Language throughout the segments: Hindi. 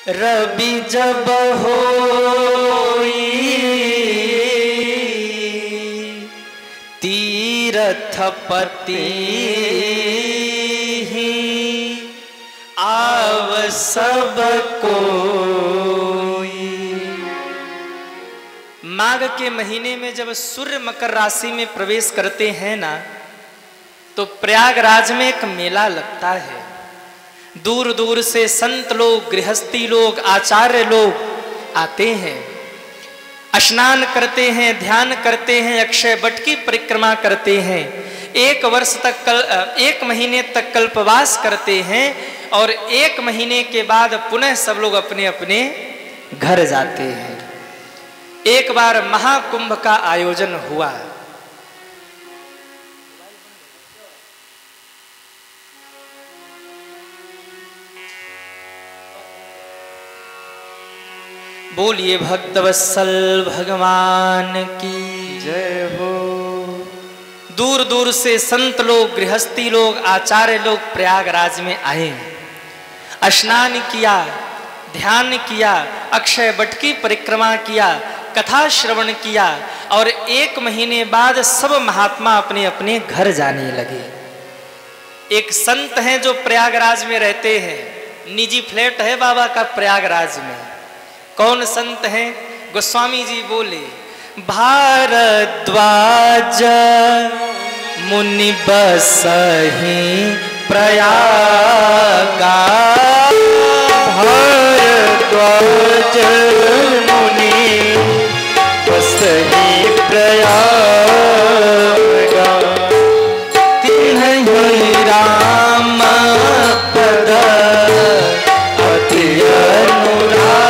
रवि जब होई तीर्थपति आव सब कोई। माघ के महीने में जब सूर्य मकर राशि में प्रवेश करते हैं ना, तो प्रयागराज में एक मेला लगता है। दूर दूर से संत लोग, गृहस्थी लोग, आचार्य लोग आते हैं, स्नान करते हैं, ध्यान करते हैं, अक्षय वट की परिक्रमा करते हैं, एक महीने तक कल्पवास करते हैं और एक महीने के बाद पुनः सब लोग अपने अपने घर जाते हैं। एक बार महाकुंभ का आयोजन हुआ। बोलिए भक्तवत्सल भगवान की जय हो। दूर दूर से संत लोग, गृहस्थी लोग, आचार्य लोग प्रयागराज में आए, स्नान किया, ध्यान किया, अक्षय वट की परिक्रमा किया, कथा श्रवण किया और एक महीने बाद सब महात्मा अपने अपने घर जाने लगे। एक संत हैं जो प्रयागराज में रहते हैं, निजी फ्लैट है बाबा का प्रयागराज में। कौन संत हैं? गोस्वामी जी बोले, भारद्वाज मुनि बसहि प्रयागा। भारद्वाज मुनि बसहि प्रयागा। तिन्हि राम पद अति अनुरागा।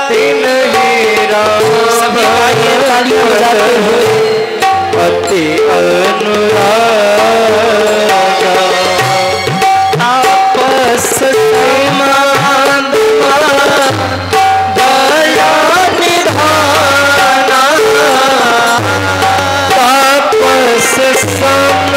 तिन्हि राम सभी भाइयों तालियां बजाते हुए अति अनुरागा। आपस समान दया निधाना। आपस समान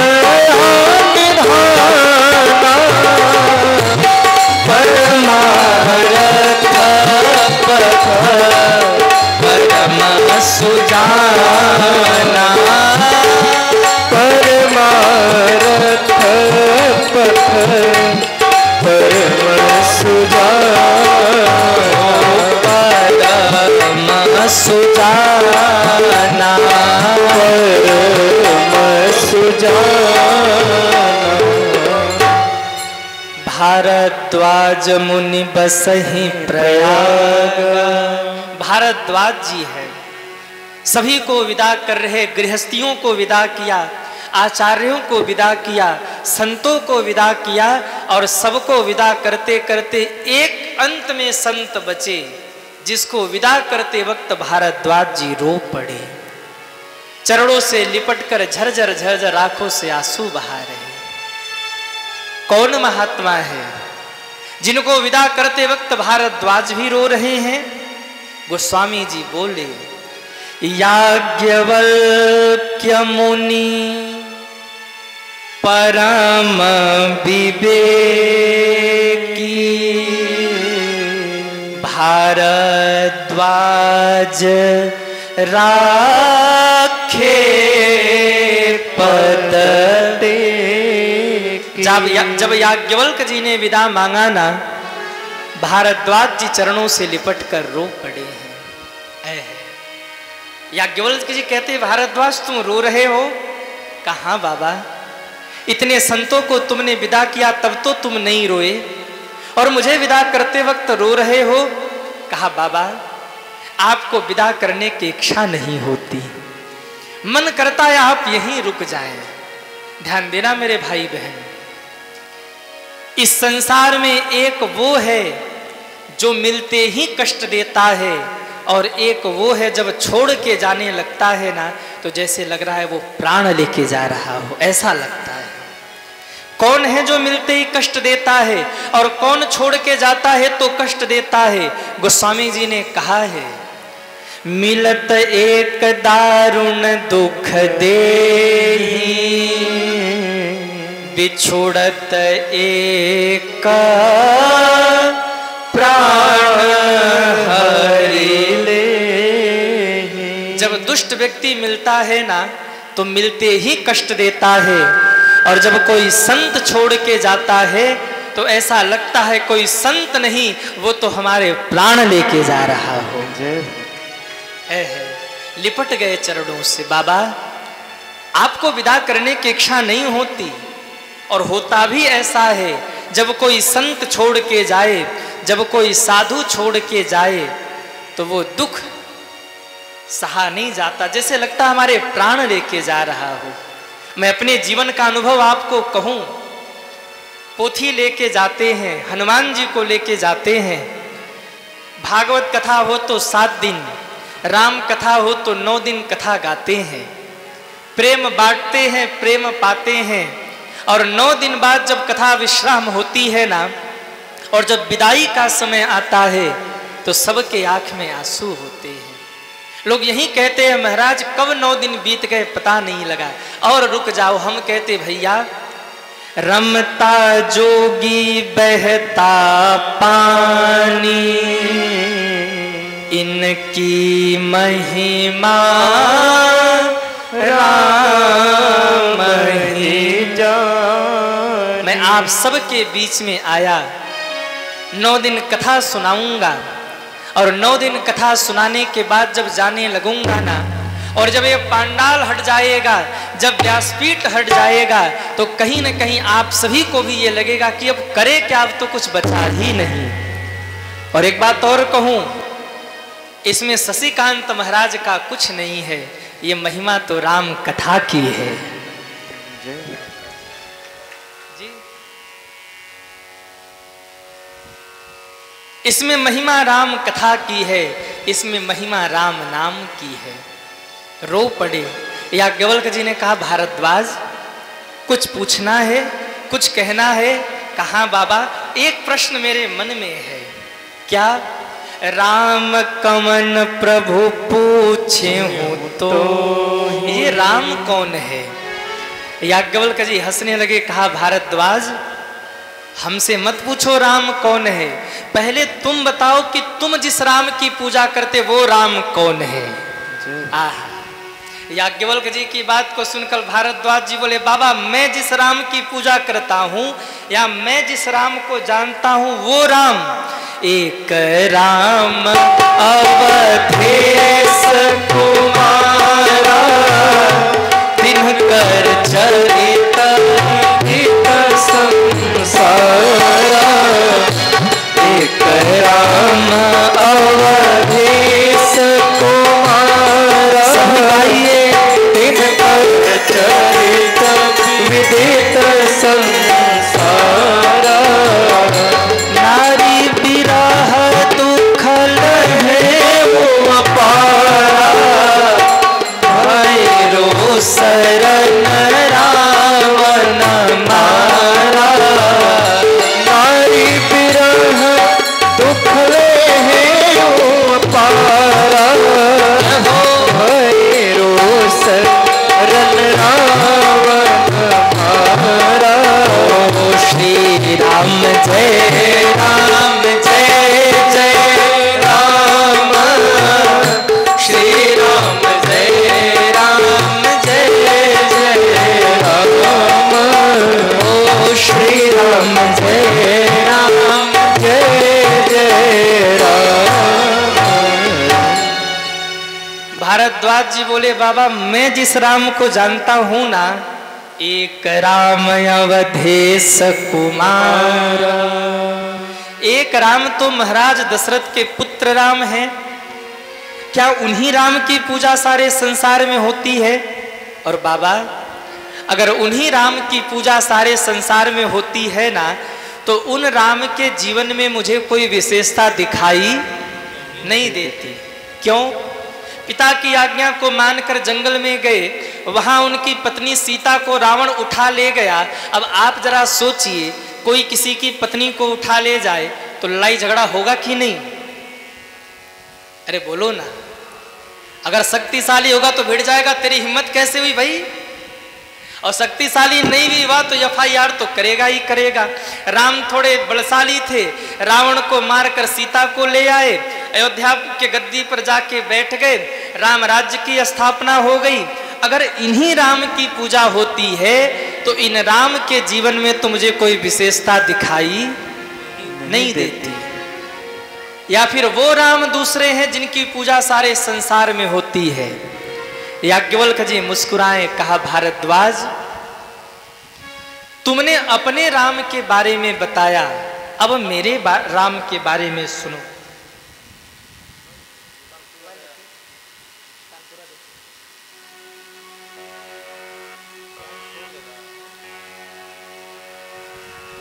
दया निधाना। परमारथ पथ परम सुजाना। परमारथ पथ परम सुजाना। परम सुजाना। परम सुजाना। भारद्वाज मुनि बसहि प्रयाग। भारद्वाज जी है, सभी को विदा कर रहे, गृहस्थियों को विदा किया, आचार्यों को विदा किया, संतों को विदा किया और सबको विदा करते करते एक अंत में संत बचे, जिसको विदा करते वक्त भारद्वाज जी रो पड़े। चरणों से लिपटकर झरझर झरझर आंखों से आंसू बहा रहे। कौन महात्मा है जिनको विदा करते वक्त भारद्वाज भी रो रहे हैं? गोस्वामी जी बोले, याज्ञवल्क्य मुनि परम विवेकी। भारद्वाज राखे पद जब याज्ञवल्क जी ने विदा मांगा ना, भारद्वाज जी चरणों से लिपट कर रो पड़े हैं। याज्ञवल्क जी कहते, भारद्वाज तुम रो रहे हो? कहाँ बाबा, इतने संतों को तुमने विदा किया तब तो तुम नहीं रोए और मुझे विदा करते वक्त रो रहे हो? कहा बाबा, आपको विदा करने की इच्छा नहीं होती, मन करता है आप यहीं रुक जाएं। ध्यान देना मेरे भाई बहन, इस संसार में एक वो है जो मिलते ही कष्ट देता है और एक वो है जब छोड़ के जाने लगता है ना, तो जैसे लग रहा है वो प्राण लेके जा रहा हो, ऐसा लगता है। कौन है जो मिलते ही कष्ट देता है और कौन छोड़ के जाता है तो कष्ट देता है? गोस्वामी जी ने कहा है, मिलत एक दारुण दुख देहि बिछोड़त एक प्राण हरि ले। जब दुष्ट व्यक्ति मिलता है ना तो मिलते ही कष्ट देता है, और जब कोई संत छोड़ के जाता है तो ऐसा लगता है कोई संत नहीं, वो तो हमारे प्राण लेके जा रहा हो। है लिपट गए चरणों से। बाबा, आपको विदा करने की इच्छा नहीं होती, और होता भी ऐसा है जब कोई संत छोड़ के जाए, जब कोई साधु छोड़ के जाए तो वो दुख सहा नहीं जाता, जैसे लगता हमारे प्राण लेके जा रहा हो। मैं अपने जीवन का अनुभव आपको कहूं, पोथी लेके जाते हैं, हनुमान जी को लेके जाते हैं, भागवत कथा हो तो 7 दिन, राम कथा हो तो 9 दिन कथा गाते हैं, प्रेम बांटते हैं, प्रेम पाते हैं, और 9 दिन बाद जब कथा विश्राम होती है ना, और जब विदाई का समय आता है तो सबके आंख में आंसू होते हैं। लोग यही कहते हैं महाराज कब 9 दिन बीत गए पता नहीं लगा, और रुक जाओ। हम कहते भैया, रमता जोगी बहता पानी, इनकी महिमा राम ही जाने। मैं आप सबके बीच में आया, 9 दिन कथा सुनाऊंगा, और 9 दिन कथा सुनाने के बाद जब जाने लगूंगा ना, और जब ये पांडाल हट जाएगा, जब व्यासपीठ हट जाएगा, तो कहीं न कहीं आप सभी को भी ये लगेगा कि अब करे क्या, अब तो कुछ बचा ही नहीं। और एक बात और कहूं, इसमें शशिकांत महाराज का कुछ नहीं है, ये महिमा तो राम कथा की है। जी, इसमें महिमा राम कथा की है, इसमें महिमा राम नाम की है। रो पड़े। याज्ञवल्क्य जी ने कहा, भारद्वाज कुछ पूछना है, कुछ कहना है? कहा बाबा, एक प्रश्न मेरे मन में है। क्या? राम कमन प्रभु पूछे हूं तो ये राम कौन है? याज्ञवल्क्य जी हंसने लगे, कहा भारद्वाज हमसे मत पूछो राम कौन है, पहले तुम बताओ कि तुम जिस राम की पूजा करते वो राम कौन है। याज्ञवल्क्य जी की बात को सुनकर भारद्वाज जी बोले, बाबा मैं जिस राम की पूजा करता हूं या मैं जिस राम को जानता हूं वो राम एक राम अवधेश कुमारा, दिनकर चरित हित संसारा, एक राम अवधेश कुमारा, दिनकर चरित विदित संसारा, नारी विरह दुखल है वो अपारा, भैरो शरण रावण मारा, नारी विरह दुखल है वो अपारा, भैरो शरण रावण मारा। श्री राम जय राम जय जय राम, श्री राम जय राम जय जय राम, ओ श्री राम जय राम जय जय राम। भारद्वाज जी बोले, बाबा मैं जिस राम को जानता हूं ना, एक राम अवधेश कुमार, एक राम तो महाराज दशरथ के पुत्र राम हैं। क्या उन्हीं राम की पूजा सारे संसार में होती है? और बाबा अगर उन्हीं राम की पूजा सारे संसार में होती है ना, तो उन राम के जीवन में मुझे कोई विशेषता दिखाई नहीं देती। क्यों? पिता की आज्ञा को मानकर जंगल में गए, वहां उनकी पत्नी सीता को रावण उठा ले गया। अब आप जरा सोचिए, कोई किसी की पत्नी को उठा ले जाए तो लड़ाई झगड़ा होगा कि नहीं? अरे बोलो ना, अगर शक्तिशाली होगा तो भिड़ जाएगा। तेरी हिम्मत कैसे हुई भाई? और शक्तिशाली नहीं भी हुआ तो FIR तो करेगा ही करेगा। राम थोड़े बलशाली थे, रावण को मारकर सीता को ले आए, अयोध्या के गद्दी पर जाके बैठ गए, राम राज्य की स्थापना हो गई। अगर इन्हीं राम की पूजा होती है तो इन राम के जीवन में तो मुझे कोई विशेषता दिखाई नहीं देती। या फिर वो राम दूसरे हैं जिनकी पूजा सारे संसार में होती है। याज्ञवल्क्य जी मुस्कुराए, कहा भारद्वाज तुमने अपने राम के बारे में बताया, अब मेरे राम के बारे में सुनो।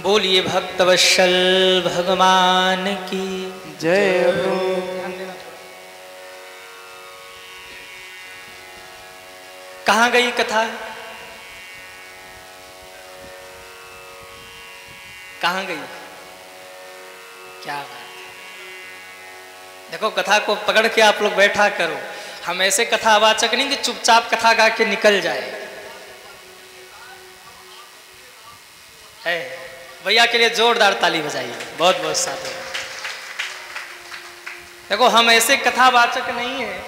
बोलिए भक्तवत्सल भगवान की जय हो। कहाँ गई कथा? कहाँ गई? क्या बात है। देखो कथा को पकड़ के आप लोग बैठा करो। हम ऐसे कथावाचक नहीं कि चुपचाप कथा गा के निकल जाए। भैया के लिए जोरदार ताली बजाइए, बहुत बहुत साथ। देखो हम ऐसे कथावाचक नहीं है